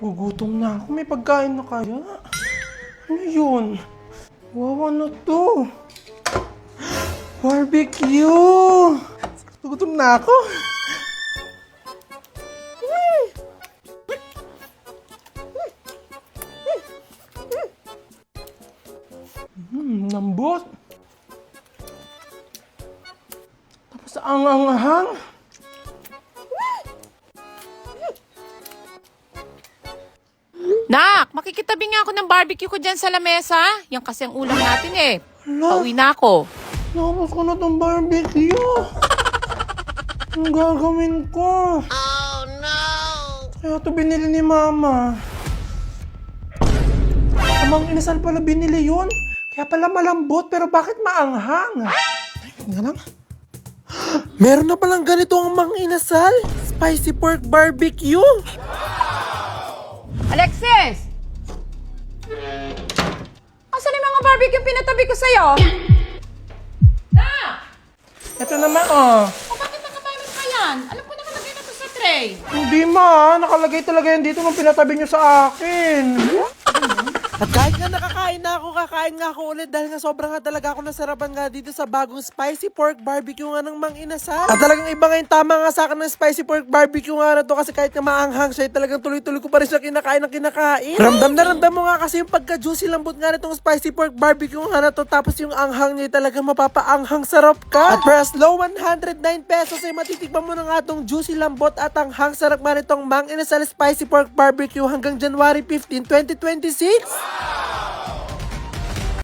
Gugutom na ako. May pagkain na kaya? Ano yun? Wawa na to. Barbecue! Gugutom na ako. Lambot. Tapos ang anghang. Nak, makikitabi nga ako ng barbecue ko dyan sa lamesa. Yan kasi ang ulam natin eh. Hala, Pauwi na ako. nakapos ko na tong barbecue. Ang gagawin ko? Oh no! Kaya ito binili ni Mama. Amang inasal pala binili yun. Kaya pala malambot, pero bakit maanghang? Nga lang. Meron na palang ganito ang mang inasal. Spicy pork barbecue. Alexis! Asan yung mga barbecue pinatabi ko sa'yo? Nak! Ito naman, oh. O bakit nakabalot ka yan? Alam ko nakalagay na to sa tray. Hindi ma, nakalagay talaga yan dito nung pinatabi nyo sa akin. At kahit nga nakakain na ako, kakain nga ako ulit dahil nga sobrang nga talaga ako nasarapan nga dito sa bagong spicy pork barbecue nga ng Mang Inasal. At talagang iba nga yung tama nga sa akin ng spicy pork barbecue nga na to kasi kahit nga maanghang siya, talagang tuloy-tuloy ko pa rin siya kinakain ng kinakain. Ramdam na ramdam mo nga kasi yung pagka-juicy lambot nga nitong spicy pork barbecue nga na to, tapos yung anghang niya talagang mapapaanghang sarap ka. At for as low 109 pesos ay matitikman mo na nga itong juicy lambot at anghang sarap nga nitong Mang Inasal spicy pork barbecue hanggang January 15, 2026.